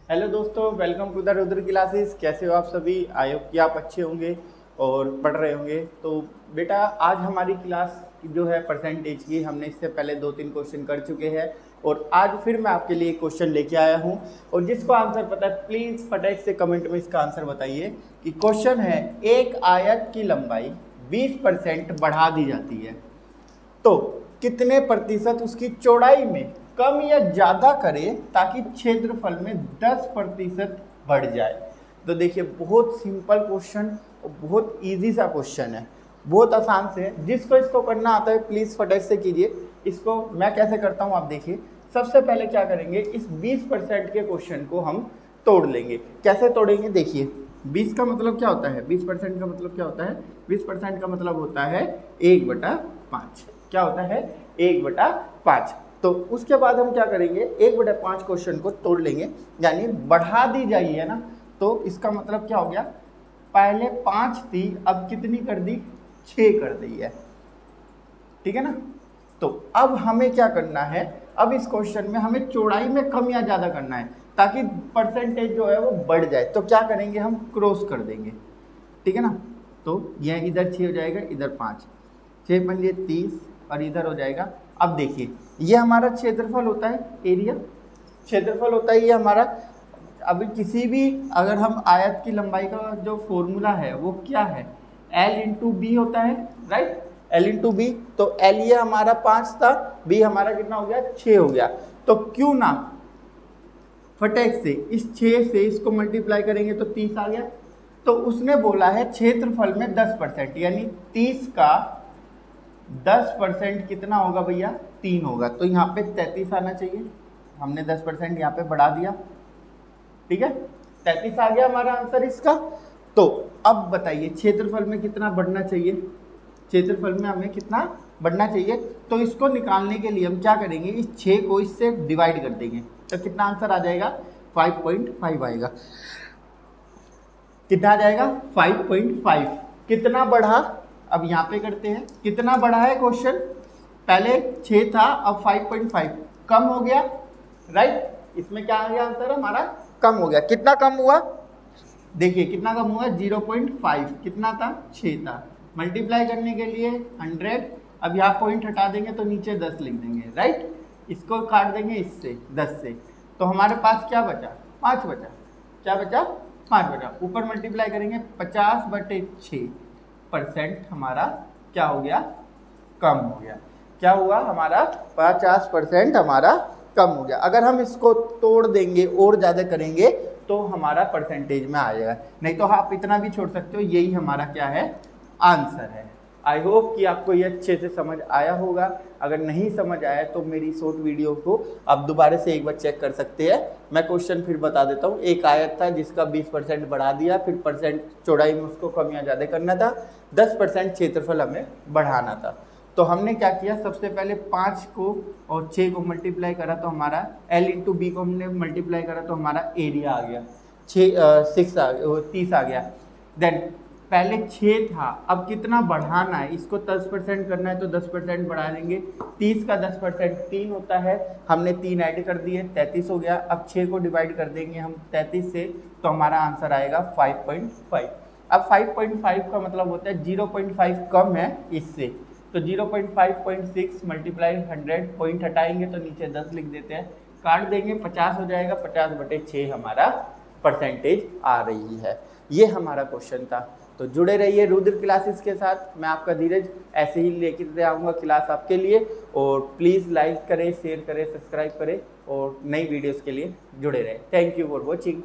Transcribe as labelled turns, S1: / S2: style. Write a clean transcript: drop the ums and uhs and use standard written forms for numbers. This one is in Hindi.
S1: हेलो दोस्तों, welcome to the Rudra classes. कैसे हो आप सभी? आई होप कि आप अच्छे होंगे और पढ़ रहे होंगे। तो बेटा, आज हमारी क्लास जो है परसेंटेज की, हमने इससे पहले 2-3 क्वेश्चन कर चुके हैं और आज फिर मैं आपके लिए क्वेश्चन लेके आया हूं। और जिसको आंसर पता है प्लीज़ फटाक से कमेंट में इसका आंसर बताइए। कि क्वेश्चन है, एक आयत की लंबाई 20% बढ़ा दी जाती है तो कितने प्रतिशत उसकी चौड़ाई में कम या ज़्यादा करें ताकि क्षेत्रफल में 10% बढ़ जाए। तो देखिए, बहुत सिंपल क्वेश्चन और बहुत इजी सा क्वेश्चन है, बहुत आसान से है। जिसको इसको करना आता है प्लीज़ फटाक से कीजिए। इसको मैं कैसे करता हूँ आप देखिए। सबसे पहले क्या करेंगे, इस 20% के क्वेश्चन को हम तोड़ लेंगे। कैसे तोड़ेंगे देखिए। 20 का मतलब क्या होता है? 20% का मतलब क्या होता है? 20% का मतलब होता है 1/5। क्या होता है? 1/5। तो उसके बाद हम क्या करेंगे, 1/5 क्वेश्चन को तोड़ लेंगे, यानी बढ़ा दी जाइए, है ना। तो इसका मतलब क्या हो गया, पहले 5 थी, अब कितनी कर दी? 6 कर दी है। ठीक है ना। तो अब हमें क्या करना है, अब इस क्वेश्चन में हमें चौड़ाई में कम या ज़्यादा करना है ताकि परसेंटेज जो है वो बढ़ जाए। तो क्या करेंगे, हम क्रॉस कर देंगे। ठीक है ना। तो यह इधर 6 हो जाएगा, इधर 5, 6 पंजे 30 और इधर हो जाएगा। अब देखिए, ये हमारा क्षेत्रफल होता है, एरिया क्षेत्रफल होता है ये हमारा। अभी किसी भी, अगर हम आयत की लंबाई का जो फॉर्मूला है वो क्या है, L/B होता है, राइट। L/B। तो L ये हमारा 5 था, B हमारा कितना हो गया? 6 हो गया। तो क्यों ना फटाक से इस 6 से इसको मल्टीप्लाई करेंगे तो 30 आ गया। तो उसने बोला है क्षेत्रफल में 10%, यानी 30 का 10% कितना होगा भैया? 3 होगा। तो यहाँ पे 33 आना चाहिए। हमने 10% यहाँ पे बढ़ा दिया। ठीक है, 33 आ गया हमारा आंसर इसका। तो अब बताइए क्षेत्रफल में कितना बढ़ना चाहिए? क्षेत्रफल में हमें कितना बढ़ना चाहिए? तो इसको निकालने के लिए हम क्या करेंगे, इस 6 को इससे डिवाइड कर देंगे। तो कितना आंसर आ जाएगा? 5.5 आएगा। कितना आ जाएगा? 5.5। कितना बढ़ा? अब यहाँ पे करते हैं, कितना बढ़ा है क्वेश्चन। पहले 6 था, अब 5.5 कम हो गया, राइट। इसमें क्या आ गया आंसर हमारा? कम हो गया। कितना कम हुआ? देखिए कितना कम हुआ, 0.5। कितना था? 6 था। मल्टीप्लाई करने के लिए 100। अब यहाँ पॉइंट हटा देंगे तो नीचे 10 लिख देंगे, राइट। इसको काट देंगे इससे, 10 से। तो हमारे पास क्या बचा? 5 बचा। क्या बचा? 5 बचा। ऊपर मल्टीप्लाई करेंगे, 50/6% हमारा क्या हो गया? कम हो गया। क्या हुआ हमारा? 50% हमारा कम हो गया। अगर हम इसको तोड़ देंगे और ज़्यादा करेंगे तो हमारा परसेंटेज में आ जाएगा। नहीं तो आप इतना भी छोड़ सकते हो। यही हमारा क्या है? आंसर है। आई होप कि आपको ये अच्छे से समझ आया होगा। अगर नहीं समझ आया तो मेरी शॉर्ट वीडियो को आप दोबारा से एक बार चेक कर सकते हैं। मैं क्वेश्चन फिर बता देता हूँ। एक आयत था जिसका 20% बढ़ा दिया, फिर परसेंट चौड़ाई में उसको कम या ज़्यादा करना था, 10% क्षेत्रफल हमें बढ़ाना था। तो हमने क्या किया, सबसे पहले 5 को और 6 को मल्टीप्लाई करा तो हमारा L/B को हमने मल्टीप्लाई करा तो हमारा एरिया आ गया 30 आ गया। देन पहले 6 था, अब कितना बढ़ाना है, इसको 10% करना है तो 10% बढ़ा देंगे। 30 का 10% 3 होता है, हमने 3 ऐड कर दिए, 33 हो गया। अब 6 को डिवाइड कर देंगे हम 33 से, तो हमारा आंसर आएगा 5.5। अब 5.5 का मतलब होता है 0.5 कम है इससे, तो 0.5.6 मल्टीप्लाई 100, पॉइंट हटाएंगे तो नीचे 10 लिख देते हैं, काट देंगे, 50 हो जाएगा। 50/6 हमारा परसेंटेज आ रही है। ये हमारा क्वेश्चन था। तो जुड़े रहिए रुद्र क्लासेस के साथ। मैं आपका धीरज ऐसे ही लेकर आऊँगा क्लास आपके लिए। और प्लीज़ लाइक करें, शेयर करें, सब्सक्राइब करें और नई वीडियोस के लिए जुड़े रहें। Thank you for watching.